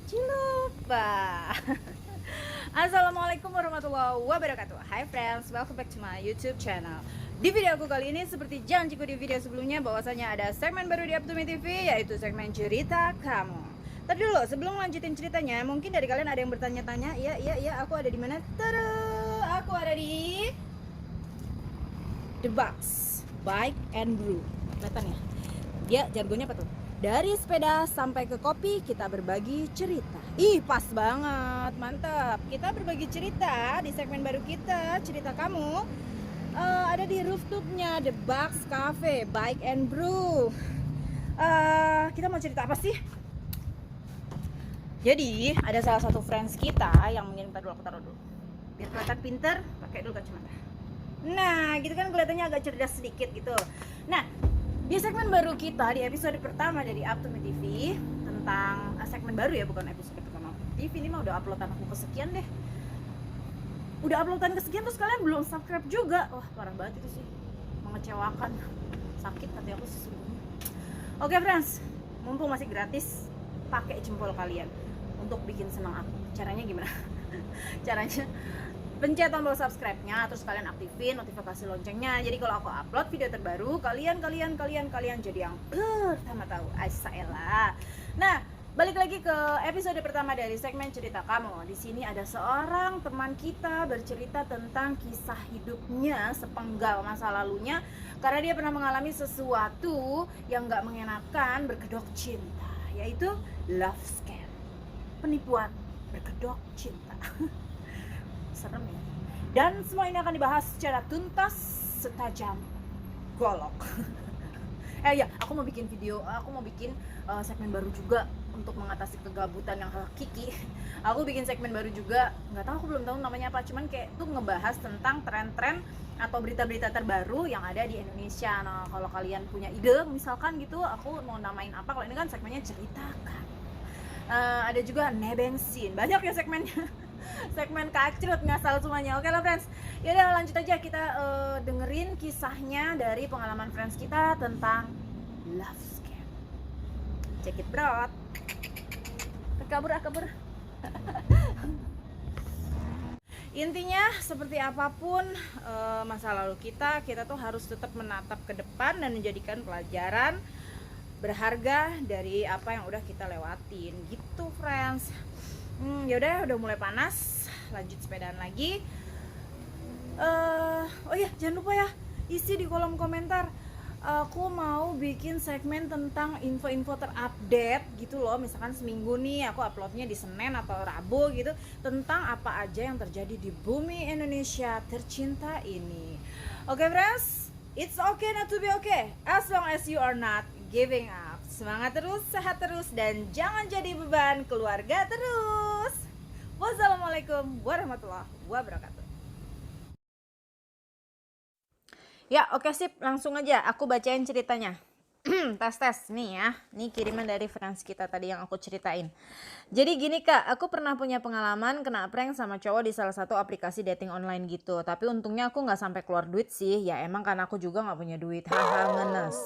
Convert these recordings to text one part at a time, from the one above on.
Cilupa. Assalamualaikum warahmatullahi wabarakatuh. Hi friends, welcome back to my YouTube channel. Di video aku kali ini seperti janjiku di video sebelumnya bahwasanya ada segmen baru di Up2Me TV, yaitu segmen cerita kamu. Tadi dulu sebelum lanjutin ceritanya, mungkin dari kalian ada yang bertanya-tanya, iya, aku ada di mana? Tada, aku ada di The Box Bike and Brew. Kelihatan ya? Dia jargonnya apa tuh? Dari sepeda sampai ke kopi, kita berbagi cerita. Ih, pas banget, mantap. Kita berbagi cerita di segmen baru kita, cerita kamu. Ada di rooftopnya The Box Cafe Bike and Brew. Kita mau cerita apa sih? Jadi ada salah satu friends kita yang mengirim, aku taruh dulu biar kelihatan pinter, pakai dulu kacamata. Nah, gitu kan kelihatannya agak cerdas sedikit gitu. Nah, di segmen baru kita di episode pertama dari Up2Me TV tentang segmen baru ya, bukan episode pertama TV, ini mah udah uploadan aku kesekian deh. Udah uploadan kesekian terus kalian belum subscribe juga. Wah, parah banget itu sih. Mengecewakan. Sakit hati aku sesungguhnya. Oke, friends, mumpung masih gratis, pakai jempol kalian untuk bikin senang aku. Caranya gimana? Caranya pencet tombol subscribe-nya, terus kalian aktifin notifikasi loncengnya. Jadi kalau aku upload video terbaru, kalian jadi yang pertama tahu. Aisyah. Nah, balik lagi ke episode pertama dari segmen cerita kamu. Di sini ada seorang teman kita bercerita tentang kisah hidupnya, sepenggal masa lalunya, karena dia pernah mengalami sesuatu yang nggak mengenakan berkedok cinta, yaitu love scam, penipuan berkedok cinta. Serem ya. Dan semua ini akan dibahas secara tuntas, setajam golok. Aku mau bikin video, aku mau bikin segmen baru juga untuk mengatasi kegabutan yang hakiki. Aku bikin segmen baru juga, nggak tahu, aku belum tahu namanya apa, cuman kayak tuh ngebahas tentang tren-tren atau berita-berita terbaru yang ada di Indonesia. Nah, kalau kalian punya ide, misalkan gitu, aku mau namain apa? Kalau ini kan segmennya ceritakan. Ada juga nebengsin, banyak ya segmennya. Segmen kacrut ngasal semuanya. Oke lah friends, yaudah lanjut aja kita dengerin kisahnya dari pengalaman friends kita tentang love scam. Check it bro. Kabur. Intinya seperti apapun masa lalu kita tuh harus tetap menatap ke depan dan menjadikan pelajaran berharga dari apa yang udah kita lewatin gitu friends. Yaudah, udah mulai panas, lanjut sepedaan lagi. Oh iya, jangan lupa ya, isi di kolom komentar. Aku mau bikin segmen tentang info-info terupdate gitu loh. Misalkan seminggu nih aku uploadnya di Senin atau Rabu gitu, tentang apa aja yang terjadi di bumi Indonesia tercinta ini. Oke friends, it's okay not to be okay, as long as you are not giving up. Semangat terus, sehat terus, dan jangan jadi beban keluarga terus. Wassalamualaikum warahmatullahi wabarakatuh. Ya, oke sip, langsung aja aku bacain ceritanya. Tes nih ya, nih kiriman dari friends kita tadi yang aku ceritain. Jadi gini kak, aku pernah punya pengalaman kena prank sama cowok di salah satu aplikasi dating online gitu. Tapi untungnya aku nggak sampai keluar duit sih, ya emang karena aku juga nggak punya duit. Haha, ngenes.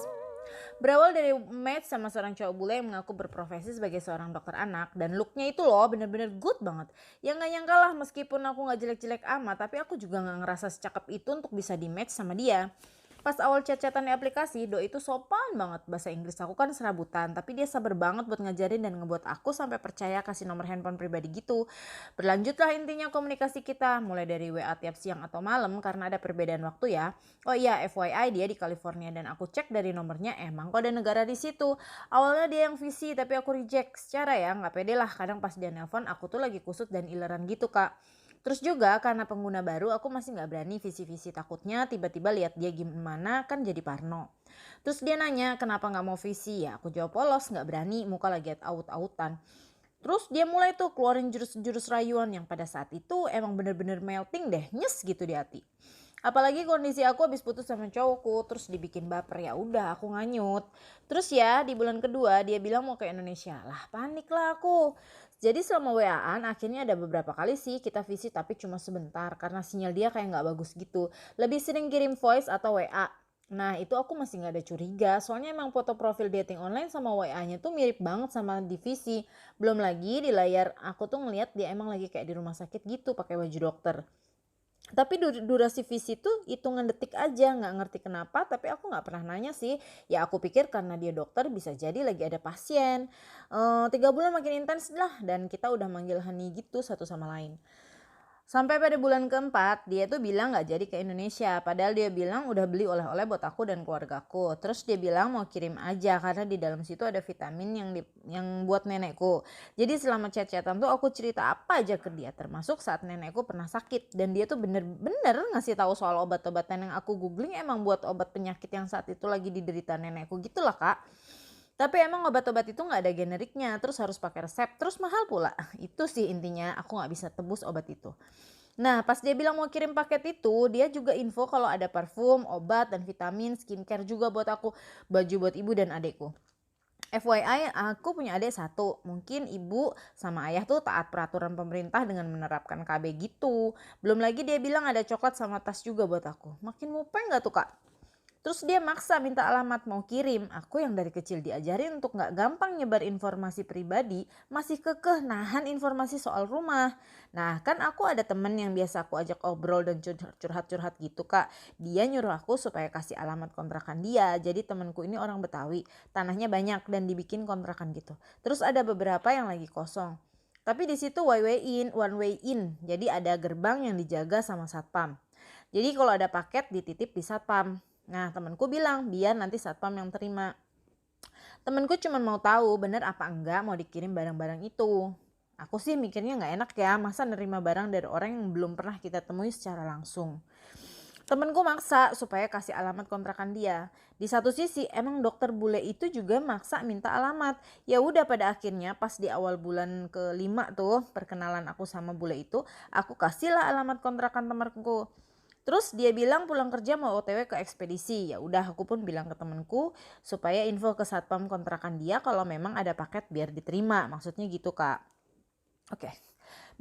Berawal dari match sama seorang cowok bule yang mengaku berprofesi sebagai seorang dokter anak, dan looknya itu loh bener-bener good banget. Yang gak nyangka lah, meskipun aku gak jelek-jelek amat, tapi aku juga gak ngerasa secakep itu untuk bisa di match sama dia. Pas awal chat-chatan di aplikasi, Doi itu sopan banget. Bahasa Inggris aku kan serabutan, tapi dia sabar banget buat ngajarin dan ngebuat aku sampai percaya kasih nomor handphone pribadi gitu. Berlanjutlah intinya komunikasi kita, mulai dari WA tiap siang atau malam karena ada perbedaan waktu ya. Oh iya, FYI dia di California dan aku cek dari nomornya emang kode negara di situ. Awalnya dia yang VC tapi aku reject. Secara ya nggak pede lah, kadang pas dia nelpon aku tuh lagi kusut dan ileran gitu kak. Terus juga karena pengguna baru aku masih gak berani visi-visi, takutnya tiba-tiba lihat dia gimana kan jadi parno. Terus dia nanya kenapa gak mau visi, ya aku jawab polos gak berani, muka lagi out-outan. Terus dia mulai tuh keluarin jurus-jurus rayuan yang pada saat itu emang bener-bener melting deh, nyes gitu di hati. Apalagi kondisi aku habis putus sama cowokku, terus dibikin baper, ya udah aku nganyut. Terus ya di bulan kedua dia bilang mau ke Indonesia, lah panik lah aku. Jadi selama WA-an akhirnya ada beberapa kali sih kita visit tapi cuma sebentar karena sinyal dia kayak gak bagus gitu. Lebih sering kirim voice atau WA. Nah itu aku masih nggak ada curiga, soalnya emang foto profil dating online sama WA-nya tuh mirip banget sama divisi. Belum lagi di layar aku tuh ngeliat dia emang lagi kayak di rumah sakit gitu pakai baju dokter. Tapi durasi visit tuh hitungan detik aja, nggak ngerti kenapa, tapi aku nggak pernah nanya sih. Ya aku pikir karena dia dokter bisa jadi lagi ada pasien. 3 bulan makin intens lah dan kita udah manggil honey gitu satu sama lain. Sampai pada bulan keempat, dia tuh bilang gak jadi ke Indonesia. Padahal dia bilang udah beli oleh-oleh buat aku dan keluargaku. Terus dia bilang mau kirim aja karena di dalam situ ada vitamin yang buat nenekku. Jadi selama chat-chatan tuh aku cerita apa aja ke dia. Termasuk saat nenekku pernah sakit. Dan dia tuh bener-bener ngasih tahu soal obat-obatan yang aku googling emang buat obat penyakit yang saat itu lagi diderita nenekku gitu lah kak. Tapi emang obat-obat itu nggak ada generiknya, terus harus pakai resep, terus mahal pula. Itu sih intinya, aku nggak bisa tebus obat itu. Nah, pas dia bilang mau kirim paket itu, dia juga info kalau ada parfum, obat, dan vitamin, skincare juga buat aku, baju buat ibu dan adekku. FYI, aku punya adik satu. Mungkin ibu sama ayah tuh taat peraturan pemerintah dengan menerapkan KB gitu. Belum lagi dia bilang ada coklat sama tas juga buat aku. Makin mupeng gak tuh kak? Terus dia maksa minta alamat mau kirim. Aku yang dari kecil diajarin untuk gak gampang nyebar informasi pribadi, masih kekeh nahan informasi soal rumah. Nah kan aku ada temen yang biasa aku ajak obrol dan curhat-curhat gitu kak. Dia nyuruh aku supaya kasih alamat kontrakan dia. Jadi temenku ini orang Betawi, tanahnya banyak dan dibikin kontrakan gitu. Terus ada beberapa yang lagi kosong. Tapi di situ one way in. Jadi ada gerbang yang dijaga sama satpam. Jadi kalau ada paket dititip di satpam. Nah temanku bilang biar nanti satpam yang terima. Temanku cuma mau tahu bener apa enggak mau dikirim barang-barang itu. Aku sih mikirnya nggak enak ya, masa nerima barang dari orang yang belum pernah kita temui secara langsung. Temenku maksa supaya kasih alamat kontrakan dia. Di satu sisi emang dokter bule itu juga maksa minta alamat. Ya udah pada akhirnya pas di awal bulan ke-5 tuh perkenalan aku sama bule itu, aku kasihlah alamat kontrakan temanku. Terus dia bilang pulang kerja mau OTW ke ekspedisi. Ya udah aku pun bilang ke temenku supaya info ke satpam kontrakan dia kalau memang ada paket biar diterima. Maksudnya gitu kak. Oke.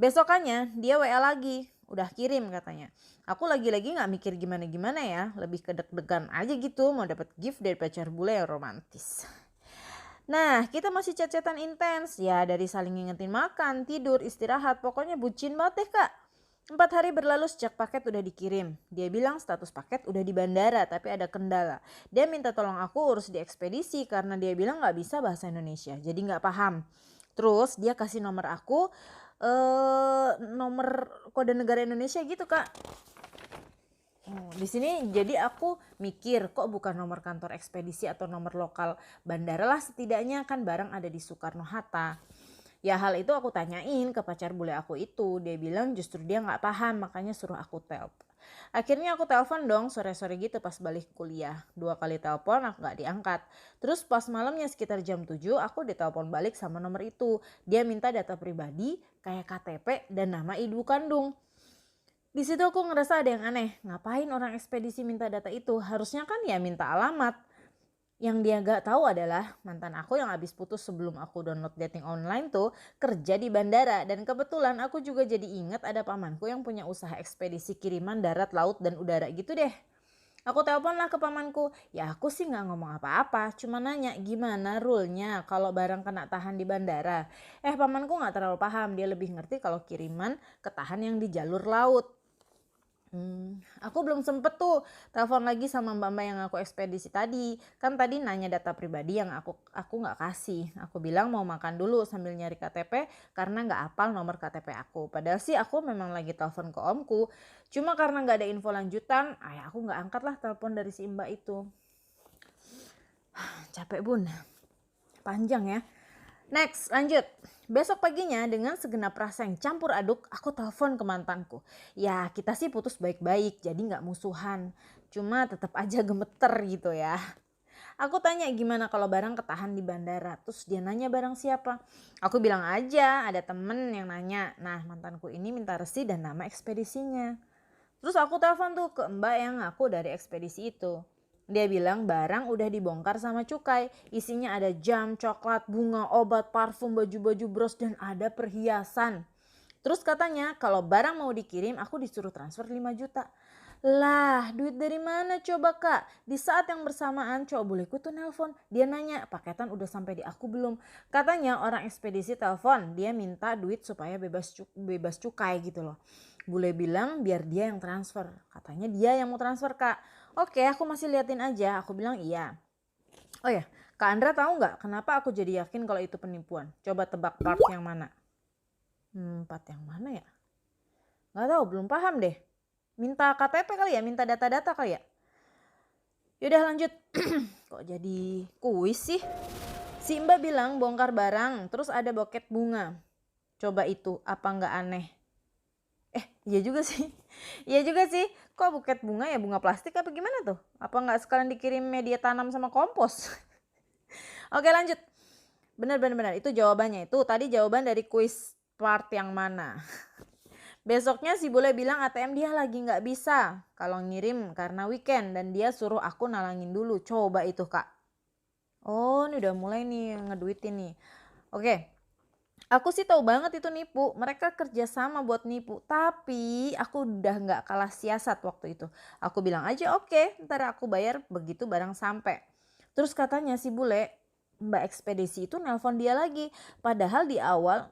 Besokannya dia WA lagi. Udah kirim katanya. Aku lagi-lagi gak mikir gimana-gimana ya. Lebih ke deg-degan aja gitu mau dapat gift dari pacar bule yang romantis. Nah kita masih chat-chatan intens. Ya dari saling ngingetin makan, tidur, istirahat. Pokoknya bucin banget deh kak. 4 hari berlalu sejak paket udah dikirim. Dia bilang status paket udah di bandara tapi ada kendala. Dia minta tolong aku urus di ekspedisi karena dia bilang gak bisa bahasa Indonesia. Jadi gak paham. Terus dia kasih nomor aku, nomor kode negara Indonesia gitu kak. Di sini jadi aku mikir kok bukan nomor kantor ekspedisi atau nomor lokal bandara lah, setidaknya kan barang ada di Soekarno-Hatta. Ya hal itu aku tanyain ke pacar bule aku itu. Dia bilang justru dia gak paham makanya suruh aku telepon. Akhirnya aku telepon dong sore-sore gitu pas balik kuliah. 2 kali telepon aku gak diangkat. Terus pas malamnya sekitar jam 7 aku ditelepon balik sama nomor itu. Dia minta data pribadi kayak KTP dan nama ibu kandung. Di situ aku ngerasa ada yang aneh. Ngapain orang ekspedisi minta data itu? Harusnya kan ya minta alamat. Yang dia gak tahu adalah mantan aku yang habis putus sebelum aku download dating online tuh kerja di bandara. Dan kebetulan aku juga jadi ingat ada pamanku yang punya usaha ekspedisi kiriman darat, laut, dan udara gitu deh. Aku telepon lah ke pamanku. Ya aku sih gak ngomong apa-apa, cuma nanya gimana rule-nya kalau barang kena tahan di bandara. Pamanku gak terlalu paham, dia lebih ngerti kalau kiriman ketahan yang di jalur laut. Aku belum sempet tuh telepon lagi sama mbak-mbak yang aku ekspedisi tadi. Kan tadi nanya data pribadi yang aku nggak kasih. Aku bilang mau makan dulu sambil nyari KTP karena nggak hafal nomor KTP aku. Padahal sih aku memang lagi telepon ke omku. Cuma karena nggak ada info lanjutan, aku nggak angkat lah telepon dari si mbak itu. Capek bun, panjang ya. Next, lanjut. Besok paginya dengan segenap rasa yang campur aduk, aku telepon ke mantanku. Ya kita sih putus baik-baik, jadi gak musuhan. Cuma tetap aja gemeter gitu ya. Aku tanya gimana kalau barang ketahan di bandara. Terus dia nanya barang siapa. Aku bilang aja ada temen yang nanya. Nah mantanku ini minta resi dan nama ekspedisinya. Terus aku telepon tuh ke mbak yang ngaku dari ekspedisi itu. Dia bilang barang udah dibongkar sama cukai. Isinya ada jam, coklat, bunga, obat, parfum, baju-baju bros, dan ada perhiasan. Terus katanya kalau barang mau dikirim aku disuruh transfer 5 juta. Lah, duit dari mana coba kak? Di saat yang bersamaan cowok buleku tuh nelpon. Dia nanya, paketan udah sampai di aku belum? Katanya orang ekspedisi telepon, dia minta duit supaya bebas cukai gitu loh. Bule bilang biar dia yang transfer. Katanya dia yang mau transfer kak. Oke, aku masih liatin aja. Aku bilang iya. Oh ya, Kak Andra tahu nggak kenapa aku jadi yakin kalau itu penipuan? Coba tebak part yang mana? Part yang mana ya? Nggak tahu, belum paham deh. Minta KTP kali ya, minta data-data kali ya. Yaudah lanjut. Kok jadi kuis sih? Si Mbak bilang bongkar barang, terus ada boket bunga. Coba itu, apa nggak aneh? Iya juga sih. Iya juga sih. Kok buket bunga ya, bunga plastik apa gimana tuh? Apa nggak sekalian dikirim media tanam sama kompos? Oke lanjut. Benar. Itu jawabannya. Itu tadi jawaban dari kuis part yang mana. Besoknya si bule bilang ATM dia lagi nggak bisa kalau ngirim karena weekend dan dia suruh aku nalangin dulu. Coba itu kak. Oh ini udah mulai nih ngeduitin nih. Oke. Aku sih tahu banget itu nipu. Mereka kerja sama buat nipu. Tapi aku udah nggak kalah siasat waktu itu. Aku bilang aja oke, ntar aku bayar begitu barang sampai. Terus katanya si bule, Mbak ekspedisi itu nelpon dia lagi. Padahal di awal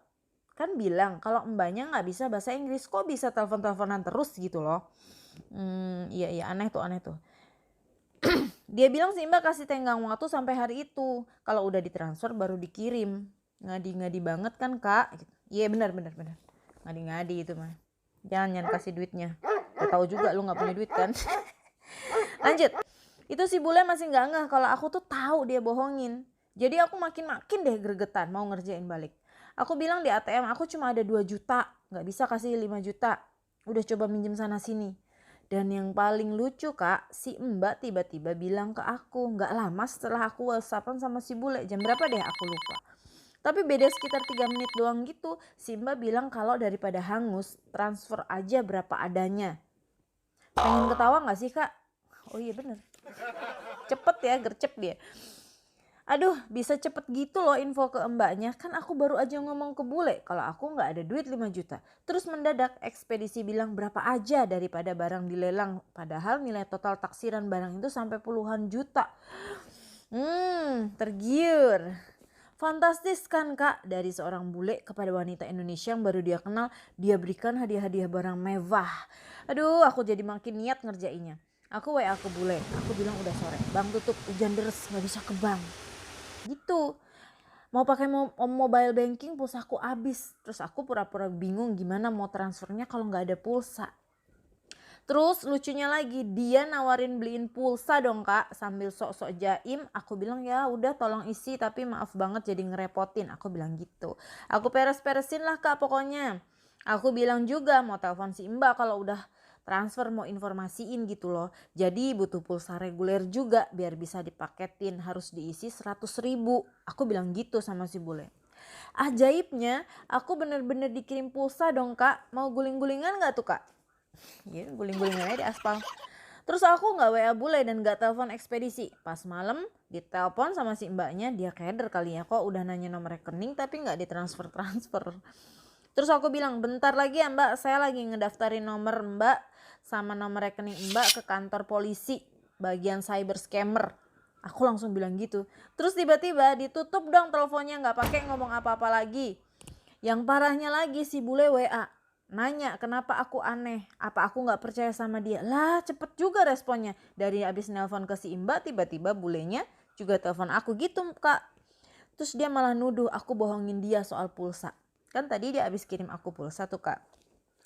kan bilang kalau mbaknya nggak bisa bahasa Inggris, kok bisa telepon-teleponan terus gitu loh. Iya aneh tuh. Dia bilang sih Mbak kasih tenggang waktu sampai hari itu. Kalau udah ditransfer baru dikirim. Ngadi-ngadi banget kan kak. Iya benar. Ngadi-ngadi itu mah. Jangan kasih duitnya. Gak tahu juga lu nggak punya duit kan. Lanjut. Itu si bule masih nggak ngeh kalau aku tuh tahu dia bohongin. Jadi aku makin deh gregetan mau ngerjain balik. Aku bilang di ATM aku cuma ada 2 juta, gak bisa kasih 5 juta. Udah coba minjem sana sini. Dan yang paling lucu kak, si Mbak tiba-tiba bilang ke aku, gak lama setelah aku whatsappan sama si bule, jam berapa deh aku lupa. Tapi beda sekitar 3 menit doang gitu, si Mbak bilang kalau daripada hangus, transfer aja berapa adanya. Pengen ketawa gak sih kak? Oh iya bener. Cepet ya, gercep dia. Aduh bisa cepet gitu loh info ke mbaknya, kan aku baru aja ngomong ke bule kalau aku gak ada duit 5 juta. Terus mendadak ekspedisi bilang berapa aja daripada barang dilelang, padahal nilai total taksiran barang itu sampai puluhan juta. Tergiur. Fantastis kan kak, dari seorang bule kepada wanita Indonesia yang baru dia kenal, dia berikan hadiah-hadiah barang mewah. Aduh aku jadi makin niat ngerjainnya. Aku WA ke bule, aku bilang udah sore, bang tutup hujan deres gak bisa ke bank. Gitu. Mau pakai mobile banking pulsaku habis. Terus aku pura-pura bingung gimana mau transfernya kalau nggak ada pulsa. Terus lucunya lagi dia nawarin beliin pulsa dong kak sambil sok-sok jaim. Aku bilang ya udah tolong isi tapi maaf banget jadi ngerepotin. Aku bilang gitu. Aku peres-peresin lah kak pokoknya. Aku bilang juga mau telepon si Mbak kalau udah transfer mau informasiin gitu loh. Jadi butuh pulsa reguler juga biar bisa dipaketin, harus diisi 100.000. Aku bilang gitu sama si bule. Ajaibnya aku bener-bener dikirim pulsa dong kak. Mau guling-gulingan gak tuh kak? Ya guling-gulingan aja di aspal. Terus aku gak WA bule dan gak telepon ekspedisi. Pas malam ditelepon sama si mbaknya, dia keder kali ya, kok udah nanya nomor rekening tapi gak ditransfer-transfer. Terus aku bilang bentar lagi ya mbak, saya lagi ngedaftarin nomor mbak sama nomor rekening mbak ke kantor polisi bagian cyber scammer. Aku langsung bilang gitu. Terus tiba-tiba ditutup dong teleponnya, gak pakai ngomong apa-apa lagi. Yang parahnya lagi si bule WA nanya kenapa aku aneh, apa aku gak percaya sama dia. Lah cepet juga responnya. Dari abis nelpon ke si mbak tiba-tiba bulenya juga telepon aku gitu kak. Terus dia malah nuduh aku bohongin dia soal pulsa. Kan tadi dia habis kirim aku pulsa tuh kak.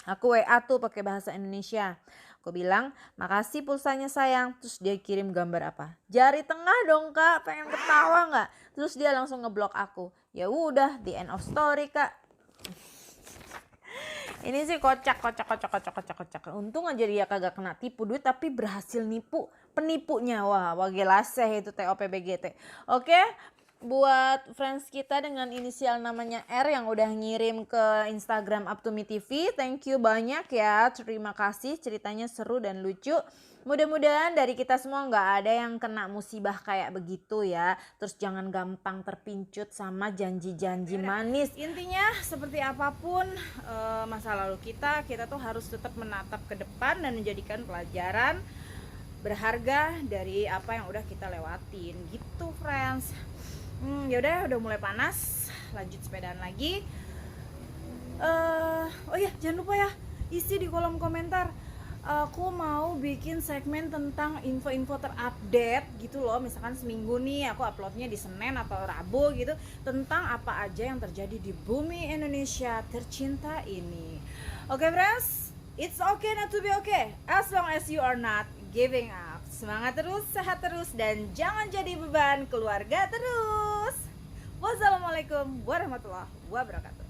Aku WA tuh pakai bahasa Indonesia. Aku bilang makasih pulsanya sayang. Terus dia kirim gambar apa? Jari tengah dong kak. Pengen ketawa nggak? Terus dia langsung ngeblok aku. Ya udah, the end of story kak. Ini sih kocak. Untung aja dia kagak kena tipu duit tapi berhasil nipu penipunya. Wah, wagelaseh itu TOPBGT. Oke. buat friends kita dengan inisial namanya R yang udah ngirim ke Instagram Up to Me TV, thank you banyak ya, terima kasih, ceritanya seru dan lucu. Mudah-mudahan dari kita semua nggak ada yang kena musibah kayak begitu ya. Terus jangan gampang terpincut sama janji-janji manis. Intinya seperti apapun masa lalu kita tuh harus tetap menatap ke depan dan menjadikan pelajaran berharga dari apa yang udah kita lewatin gitu friends. Ya udah mulai panas, lanjut sepedaan lagi. Oh ya, jangan lupa ya, isi di kolom komentar. Aku mau bikin segmen tentang info-info terupdate gitu loh. Misalkan seminggu nih aku uploadnya di Senin atau Rabu gitu, tentang apa aja yang terjadi di bumi Indonesia tercinta ini. Oke friends, it's okay not to be okay as long as you are not giving up. Semangat terus, sehat terus, dan jangan jadi beban keluarga terus. Wassalamualaikum warahmatullahi wabarakatuh.